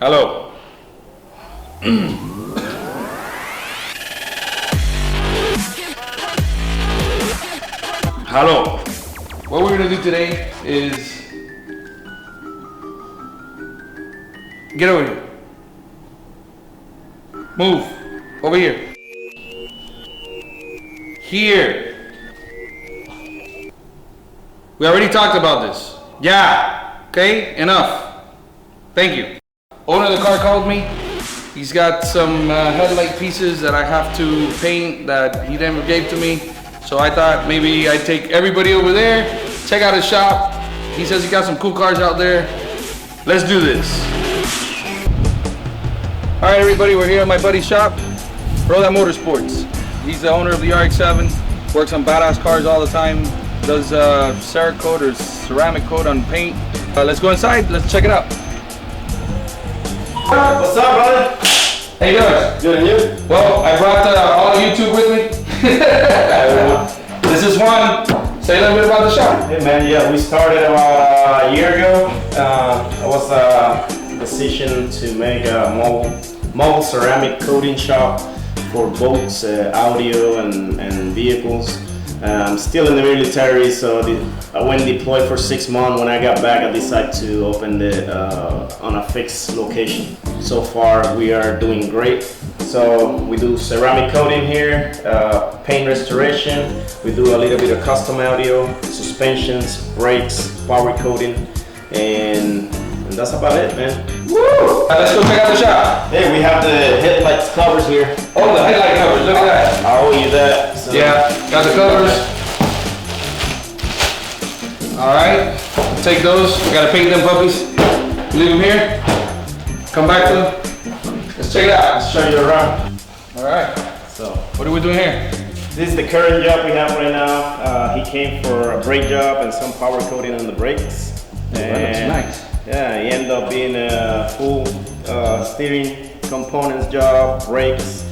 Hello. Hello. What we're gonna do today is get over here. Move over here. Here. We already talked about this. Yeah. Okay. Enough. Thank you. Owner of the car called me. He's got some headlight pieces that I have to paint that he never gave to me. So I thought maybe I'd take everybody over there, check out his shop. He says he got some cool cars out there. Let's do this. All right, everybody, we're here at my buddy's shop, Roda Motorsports. He's the owner of the RX7, works on badass cars all the time, does Cerakote or ceramic coat on paint. Let's go inside, let's check it out. What's up, brother? How you doing? Good, and you? Well, I brought all of YouTube with me. This is one. Say a little bit about the shop. Hey man, yeah, we started about a year ago. It was a decision to make a mobile ceramic coating shop for boats, audio and vehicles. Still in the military, so I went deployed for 6 months. When I got back, I decided to open it on a fixed location. So far, we are doing great. So we do ceramic coating here, paint restoration. We do a little bit of custom audio, suspensions, brakes, power coating, and that's about it, man. Woo! Let's go check out the shop. Hey, we have the headlights covers here. Oh, the headlight covers, look at that. I owe you that. So. Yeah, got the covers. All right, take those. We gotta paint them puppies. Leave them here. Come back to them. Let's check it out. Let's show you around. All right. So, what are we doing here? this is the current job we have right now. He came for a brake job and some power coating on the brakes. That looks nice. Yeah, he ended up being a full steering components job, brakes,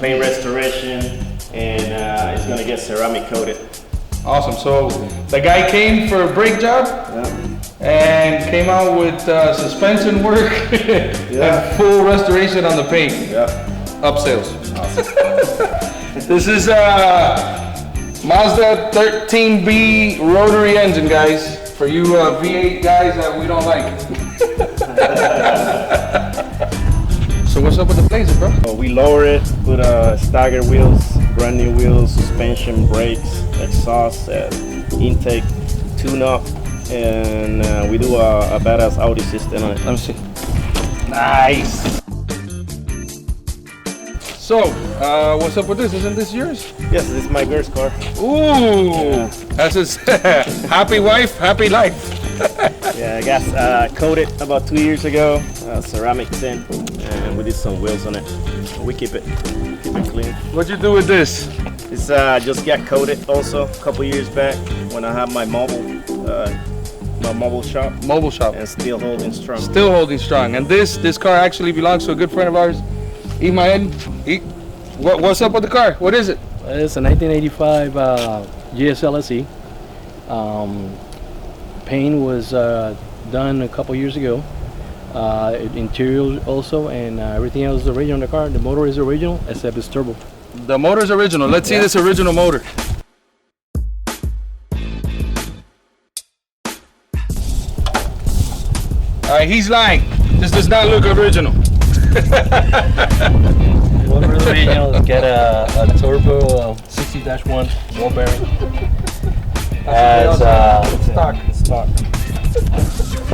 paint restoration, and it's gonna get ceramic coated. Awesome. So the guy came for a brake job and came out with suspension work and full restoration on the paint. Yeah. Upsales. Awesome. This is Mazda 13B rotary engine, guys. For you V8 guys that we don't like. So what's up with the Blazer, bro? We lower it, put stagger wheels, brand new wheels, suspension, brakes, exhaust, intake, tune-up, and we do a badass Audi system on it. Let me see. Nice. So, what's up with this? Isn't this yours? Yes, this is my girl's car. Ooh, that's his happy wife, happy life. Yeah, I got coated about 2 years ago, ceramic tint, and we did some wheels on it. We keep it clean. What'd you do with this? This just got coated also a couple years back when I had my mobile shop. Mobile shop. And still holding strong. Still holding strong. And this car actually belongs to a good friend of ours. Ismael. What's up with the car? What is it? It's a 1985 GSL SE. Paint was done a couple years ago. Interior also, and everything else is original on the car. The motor is original, except it's turbo. The motor's original. Let's see this original motor. All right, he's lying. This does not look original. One really original is get a turbo 60-1 ball bearing. Has stock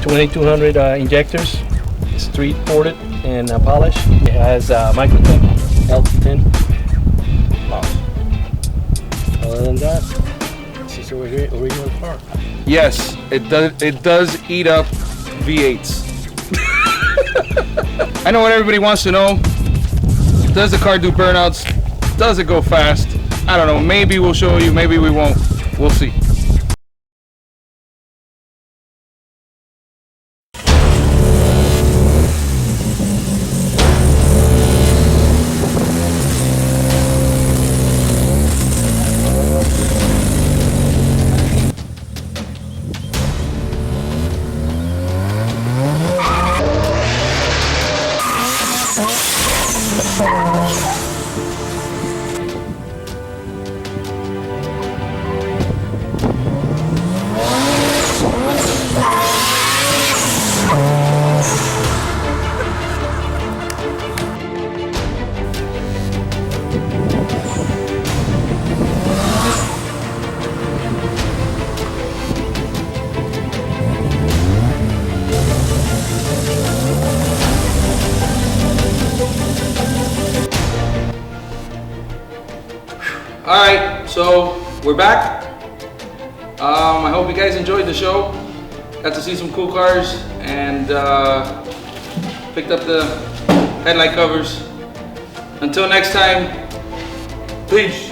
2200 injectors, street ported and polished. It has Microtech LT10. Other than that, this is the original car. Yes, it does eat up V8s. I know what everybody wants to know. Does the car do burnouts? Does it go fast? I don't know. Maybe we'll show you. Maybe we won't. We'll see. Alright, so we're back. I hope you guys enjoyed the show. Got to see some cool cars and picked up the headlight covers. Until next time, peace.